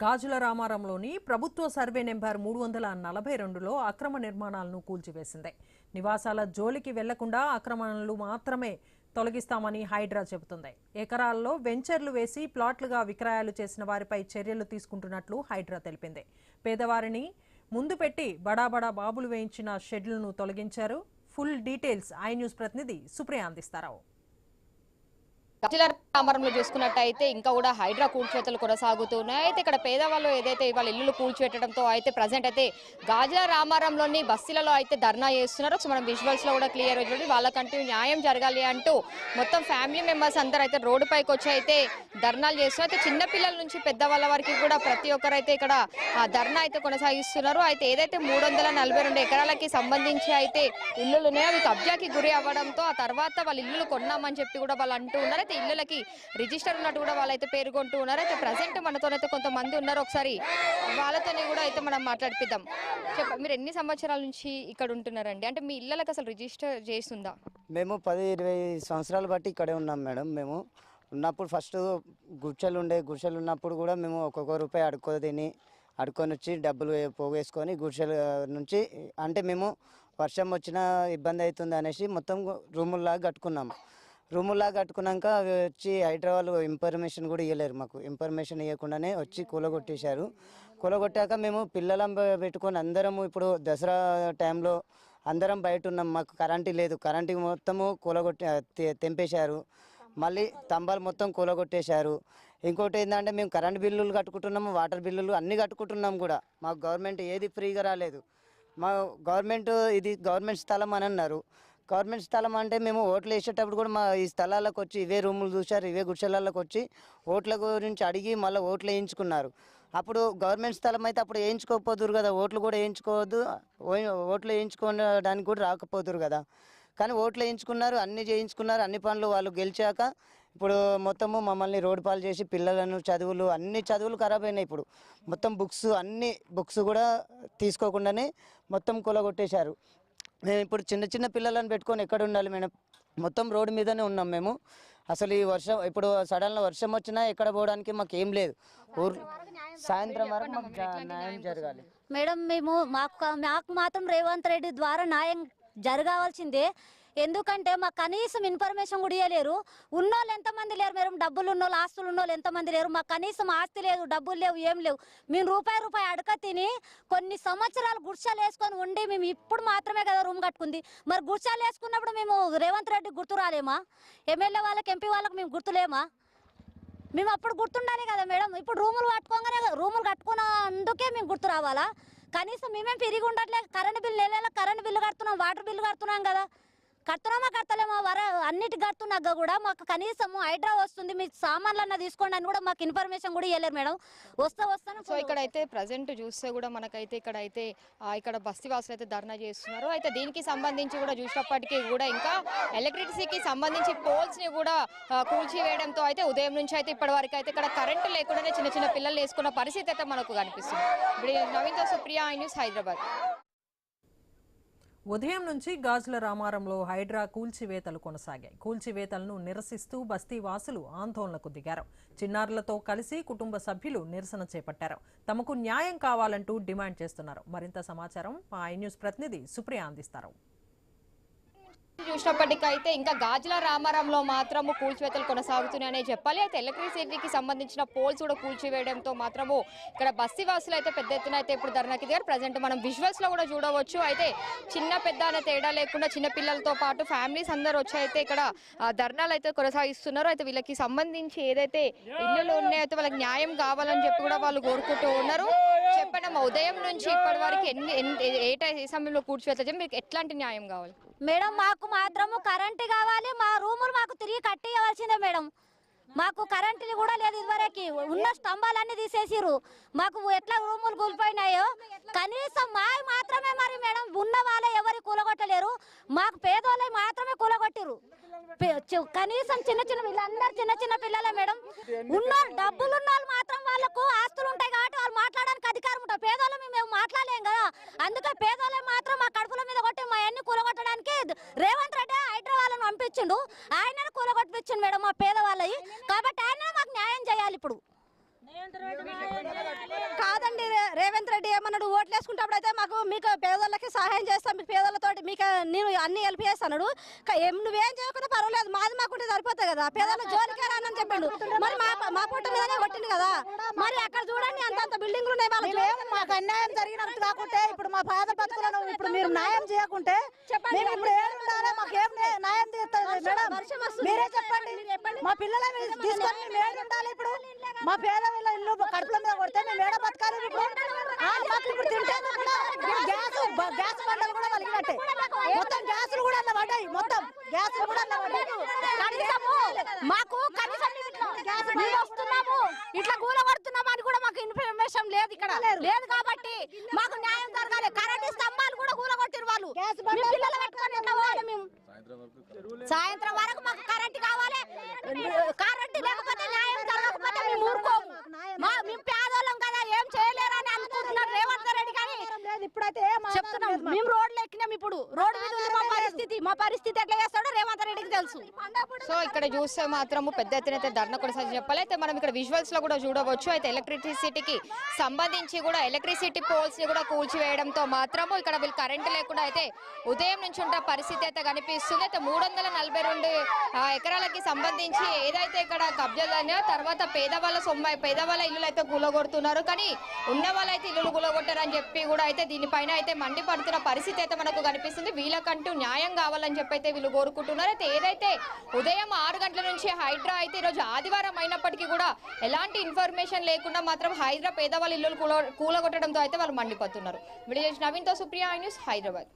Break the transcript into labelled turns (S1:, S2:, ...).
S1: గాజుల రామారంలోని ప్రభుత్వ survey number 342లో అక్రమ నిర్మాణాలను కూల్చివేసింది. నివాసాల జోలికి వెళ్లకుండా ఆక్రమణలు మాత్రమే తొలగిస్తామని హైడ్రా చెబుతుంది. ఎకరాల్లో వెంచర్లు వేసి ప్లాట్లుగా విక్రయాలు చేసిన వారిపై చర్యలు తీసుకుంటున్నట్లు హైడ్రా తెలిపింది. పేదవారిని ముందు పెట్టి బడాబడా బాబులు వేయించిన షెడ్లను తొలగించారు. ఫుల్ డీటెయిల్స్ ఐ న్యూస్ ప్రతినిధి సుప్రియ అందిస్తారు.
S2: గాజుల రామారంలో చూసుకున్నట్టయితే ఇంకా కూడా హైడ్రా కూల్చివేతలు కొనసాగుతున్నాయి. అయితే ఇక్కడ పేదవాళ్ళు ఏదైతే వాళ్ళ ఇల్లు కూల్చివేయడంతో అయితే ప్రజెంట్ అయితే గాజుల రామారంలోని బస్తీలలో అయితే ధర్నా చేస్తున్నారో మనం విజువల్స్ లో కూడా క్లియర్ అవుతుంది. వాళ్ళకంటూ న్యాయం జరగాలి అంటూ మొత్తం ఫ్యామిలీ మెంబర్స్ అందరూ అయితే రోడ్డు పైకి వచ్చి అయితే ధర్నాలు చేస్తున్నారు. అయితే చిన్నపిల్లల నుంచి పెద్దవాళ్ళ వరకు కూడా ప్రతి ఒక్కరు అయితే ఇక్కడ ధర్నా అయితే కొనసాగిస్తున్నారు. అయితే ఏదైతే 342 ఎకరాలకి సంబంధించి అయితే ఇల్లులు ఉన్నాయో అవి కబ్జాకి గురి అవ్వడంతో ఆ తర్వాత వాళ్ళ ఇల్లు కొన్నామని చెప్పి కూడా వాళ్ళు అంటూ ఉన్నారు. ఇళ్ళకి రిజిస్టర్ ఉన్నట్టు కూడా వాళ్ళైతే పేర్కొంటూ ఉన్నారు. అయితే ప్రజెంట్ మనతోనైతే కొంతమంది ఉన్నారు, ఒకసారి వాళ్ళతోనే కూడా అయితే మనం మాట్లాడిపిద్దాం. మీరు ఎన్ని సంవత్సరాల నుంచి ఇక్కడ ఉంటున్నారండి? అంటే మీ ఇళ్ళకి అసలు రిజిస్టర్ చేస్తుందా?
S3: మేము 10-20 సంవత్సరాలు బట్టి ఇక్కడే ఉన్నాం మేడం. మేము ఉన్నప్పుడు ఫస్ట్ గుడిసెలు ఉన్నప్పుడు కూడా మేము ఒక్కొక్క రూపాయి అడుక్కొని వచ్చి డబ్బులు పోగేసుకొని గుడిసెల నుంచి అంటే మేము వర్షం వచ్చినా ఇబ్బంది అవుతుంది అనేసి మొత్తం రూముల్లాగా కట్టుకున్నాము. రూముల్లాగా కట్టుకున్నాక అవి వచ్చి హైదరాబాద్ ఇన్ఫర్మేషన్ కూడా ఇవ్వలేరు. మాకు ఇన్ఫర్మేషన్ ఇవ్వకుండానే వచ్చి కూలగొట్టేశారు. కూలగొట్టాక మేము పిల్లలం పెట్టుకొని అందరము ఇప్పుడు దసరా టైంలో అందరం బయట ఉన్నాం. మాకు కరెంటు లేదు, కరెంటు మొత్తము తెంపేశారు. మళ్ళీ స్తంభాలు మొత్తం కూలగొట్టేశారు. ఇంకోటి ఏంటంటే మేము కరెంటు బిల్లులు కట్టుకుంటున్నాము, వాటర్ బిల్లులు అన్నీ కట్టుకుంటున్నాం కూడా. మాకు గవర్నమెంట్ ఏది ఫ్రీగా రాలేదు. మా ఇది గవర్నమెంట్ స్థలం అని అన్నారు. గవర్నమెంట్ స్థలం అంటే మేము ఓట్లు వేసేటప్పుడు కూడా మా ఈ స్థలాలకు వచ్చి ఇవే రూములు చూశారు, ఇవే గుడిసెలకు వచ్చి ఓట్ల గురించి అడిగి మళ్ళీ ఓట్లు వేయించుకున్నారు. అప్పుడు గవర్నమెంట్ స్థలం అయితే అప్పుడు వేయించుకోకపోదురు కదా, ఓట్లు కూడా వేయించుకోవద్దు, ఓట్లు వేయించుకోవడానికి కూడా రాకపోదురు కదా. కానీ ఓట్లు వేయించుకున్నారు, అన్నీ చేయించుకున్నారు. అన్ని పనులు వాళ్ళు గెలిచాక ఇప్పుడు మొత్తము మమ్మల్ని రోడ్డు పాలు చేసి పిల్లలను అన్ని చదువులు ఖరాబ్ అయినాయి. ఇప్పుడు మొత్తం బుక్స్ కూడా తీసుకోకుండానే మొత్తం కూలగొట్టేశారు. మేము ఇప్పుడు చిన్న పిల్లలను పెట్టుకొని ఎక్కడ ఉండాలి మేడం? మొత్తం రోడ్డు మీదనే ఉన్నాం మేము. అసలు ఈ వర్షం ఇప్పుడు సడన్గా వర్షం వచ్చినా ఎక్కడ పోవడానికి మాకు ఏం లేదు. సాయంత్రం వరకు మాకు న్యాయం జరగాలి
S4: మేడం. మాకు మాత్రం రేవంత్ రెడ్డి ద్వారా న్యాయం జరగాల్సిందే. ఎందుకంటే మాకు కనీసం ఇన్ఫర్మేషన్ కూడా ఇవ్వలేరు. ఉన్నోళ్ళు ఎంతమంది లేరు మేడం? డబ్బులు ఉన్నోళ్ళు, ఆస్తులు ఉన్నోళ్ళు ఎంతమంది లేరు? మాకు కనీసం ఆస్తి లేదు, డబ్బులు లేవు, ఏం లేవు. మేము రూపాయి అడక తిని కొన్ని సంవత్సరాలు గుడిసెలు వేసుకొని ఉండి మేము ఇప్పుడు మాత్రమే కదా రూమ్ కట్టుకుంది. మరి గుడిసెలు వేసుకున్నప్పుడు మేము రేవంత్ రెడ్డి గుర్తు రాలేమా? ఎమ్మెల్యే వాళ్ళకి, ఎంపీ వాళ్ళకి మేము గుర్తులేమా? మేము అప్పుడు గుర్తుండాలి కదా మేడం. ఇప్పుడు రూములు కట్టుకున్నందుకే మేము గుర్తు రావాలా? కనీసం మేమేం తిరిగి ఉండట్లేదు. కరెంటు బిల్లు నెలలో కరెంటు బిల్లు కడుతున్నాం, వాటర్ బిల్లు కడుతున్నాం కదా. కడుతున్నామా కడతలేమో అన్నిటి కడుతున్నాక కూడా మాకు కనీసం హైడ్రా వస్తుంది, మీ సామాన్లన్నా తీసుకోండి అని కూడా మాకు ఇన్ఫర్మేషన్ కూడా ఇవ్వలేరు మేడం. వస్తాను.
S2: సో ఇక్కడైతే ప్రజెంట్ చూస్తే కూడా మనకైతే ఇక్కడ బస్తీవాసులు అయితే ధర్నా చేస్తున్నారు. అయితే దీనికి సంబంధించి కూడా చూసినప్పటికీ కూడా ఇంకా ఎలక్ట్రిసిటీకి సంబంధించి పోల్స్ ని కూడా కూల్చివేయడంతో అయితే ఉదయం నుంచి అయితే ఇప్పటి వరకు అయితే ఇక్కడ కరెంటు లేకుండానే చిన్న పిల్లలు వేసుకున్న పరిస్థితి అయితే మనకు కనిపిస్తుంది. ఇప్పుడు నవీన్తో సుప్రియ, ఐ న్యూస్, హైదరాబాద్.
S1: ఉదయం నుంచి గాజుల రామారంలో హైడ్రా కూల్చివేతలు కొనసాగాయి. కూల్చివేతలను నిరసిస్తూ బస్తీ వాసులు ఆందోళనకు దిగారు. చిన్నారులతో కలిసి కుటుంబ సభ్యులు నిరసన చేపట్టారు. తమకు న్యాయం కావాలంటూ డిమాండ్ చేస్తున్నారు. మరింత సమాచారం మా ఐ న్యూస్ ప్రతినిధి సుప్రియ అందిస్తారు.
S2: చూసినప్పటికైతే ఇంకా గాజుల రామారంలో మాత్రము కూల్చివేతలు కొనసాగుతున్నాయనే చెప్పాలి. అయితే ఎలక్ట్రిసిటీకి సంబంధించిన పోల్స్ కూడా కూల్చివేయడంతో మాత్రము ఇక్కడ బస్తీవాసులు అయితే పెద్ద ఎత్తున అయితే ఇప్పుడు ధర్నాకి దిగారు. ప్రజెంట్ మనం విజువల్స్ లో కూడా చూడవచ్చు. అయితే చిన్న పెద్ద అనే తేడా లేకుండా చిన్న పిల్లలతో పాటు ఫ్యామిలీస్ అందరూ వచ్చి అయితే ఇక్కడ ధర్నాలు అయితే కొనసాగిస్తున్నారు. అయితే వీళ్ళకి సంబంధించి ఏదైతే ఇల్లులు ఉన్నాయో అయితే వాళ్ళకి న్యాయం కావాలని చెప్పి కూడా వాళ్ళు కోరుకుంటూ ఉన్నారు. చెప్పండి, ఉదయం నుంచి ఇప్పటి వరకు ఏ సమయంలో కూల్చివేతలు మీకు ఎట్లాంటి న్యాయం కావాలి
S4: మేడం? మాకు మాత్రము కరెంటు కావాలి, మా రూములు మాకు తిరిగి కట్టియవలసిందే మేడం. మాకు కరెంటు కూడా లేదు. ఇదివరకు ఉన్న స్తంభాలన్నీ తీసేసిరు. మాకు ఎట్లా రూములు కూలిపోయినాయో కనీసం మాత్రమే మరి మేడం. ఉన్న వాళ్ళే ఎవరు కూలగొట్టలేరు, మాకు పేదోళ్ళే మాత్రమే కూలగొట్టిరు. కనీసం వీళ్ళందరూ చిన్న పిల్లలే మేడం. డబ్బులు ఉన్న వాళ్ళు మాత్రం వాళ్ళకు ఆస్తులు ఉంటాయి కాబట్టి వాళ్ళు మాట్లాడడానికి అధికారం ఉంటారు. పేదోళ్ళ మేము మాట్లాడలేం కదా. అందుకే పేదోళ్ళే మాత్రం మా కడుపుల మీద కొట్టి మా అన్ని కూలగొట్టడానికి రేవంత్ రెడ్డి హైదరాబాద్ పంపించిండు. ఆయన కూలగొట్టించిండు మేడం మా పేదవాళ్ళవి. కాబట్టి ఆయన మాకు న్యాయం చేయాలి. ఇప్పుడు
S5: ఏమన్నాడు ఓట్లు వేసుకుంటప్పుడు అయితే మాకు మీకు పేదోళ్ళకి సహాయం చేస్తాం, మీకు పేదోళ్ళతోటి మీకు నేను అన్ని హెల్ప్ చేస్తాను. నువ్వేం చేయకుండా పర్వాలేదు, మాది మాకుంటే సరిపోతుంది కదా, పేదోళ్ళ జోలికే రానని చెప్పాడు. మరి మా పొట్ట మీదనే కొట్టింది కదా. మరి అక్కడ చూడండి అంత బిల్డింగ్లు ఉన్నాయి, వాళ్ళు
S6: మాకు అన్యాయం జరిగినట్టు కాకుంటే ఇప్పుడు మా పేద బతుకులను ఇప్పుడు మీరు న్యాయం చేయకుంటే మేము ఇప్పుడు ఏం ఉండాలి, మాకు ఏం న్యాయం చేస్తుంది మేడం? మీరే చెప్పండి. మా పిల్లలని తీసుకొని మేము ఏడు ఉండాలి? ఇప్పుడు మా పేద ఇల్లు కడుపుల మీద కొడితే మేము ఏడ బతకాలి? ఇప్పుడు మాకు ఇప్పుడు తింటే గ్యాస్ బండలు కూడా కలిగినట్టే, మొత్తం గ్యాసులు కూడా అన్న పడ్డాయి, మొత్తం గ్యాసులు కూడా అన్న పడ్డాయి.
S5: మాకు కనీసం మేము వస్తున్నాము ఇట్లా కూల కొడుతున్నాము అని కూడా మాకు ఇన్ఫర్మేషన్ లేదు, ఇక్కడ లేదు. కాబట్టి మాకు న్యాయం జరగాలి. కరెంటు స్తంభాలు కూడా కూల కొట్టిరు వాళ్ళు. పిల్లలు పెట్టుకొని ఎట్లా పోవాలి మేము? సాయంత్రం వరకు మాకు కరెంటు కావాలి. కరెంటు లేకపోతే న్యాయం జరగకపోతే మేము ఊరుకోము. మేము పేదోళ్ళం కదా, ఏం చేయలేరు అని అనుకుంటున్నారు రేవంత్ రెడ్డి. కానీ
S6: ఇప్పుడైతే
S5: చెప్తున్నాం, మేము రోడ్లు ఎక్కినాం, ఇప్పుడు రోడ్డు మీద ఉంది మా పరిస్థితి ఎట్లా చేస్తాడో రేవంత్ రెడ్డికి తెలుసు.
S2: సో ఇక్కడ చూస్తే మాత్రము పెద్ద ఎత్తున అయితే ధర్నా కొనసాగి చెప్పాలి. అయితే మనం ఇక్కడ విజువల్స్ లో కూడా చూడవచ్చు. అయితే ఎలక్ట్రిసిటీకి సంబంధించి కూడా ఎలక్ట్రిసిటీ పోల్స్ ని కూడా కూల్చివేయడంతో మాత్రము ఇక్కడ వీళ్ళు కరెంటు లేకుండా అయితే ఉదయం నుంచి ఉండే పరిస్థితి అయితే కనిపిస్తుంది. అయితే 342 ఎకరాలకి సంబంధించి ఏదైతే ఇక్కడ కబ్జాలు తర్వాత పేదవాళ్ళ ఇల్లులు అయితే కూలగొడుతున్నారు. కానీ ఉన్న వాళ్ళైతే ఇల్లులు కూలగొట్టారని చెప్పి కూడా అయితే దీనిపైన అయితే మండిపడుతున్న పరిస్థితి అయితే మనకు కనిపిస్తుంది. వీళ్ళకంటూ న్యాయం కావాలని చెప్పి అయితే వీళ్ళు కోరుకుంటున్నారు. అయితే ఏదైతే ఉదయం 6 గంటల నుంచి హైడ్రా అయితే ఈరోజు ఆదివారం అయినప్పటికీ కూడా ఎలాంటి ఇన్ఫర్మేషన్ లేకుండా మాత్రం హైడ్రా పేదవాళ్ళ ఇల్లులు కూలగొట్టడంతో అయితే వాళ్ళు మండిపోతున్నారు. వీడియో నవీన్తో సుప్రియ న్యూస్, హైదరాబాద్.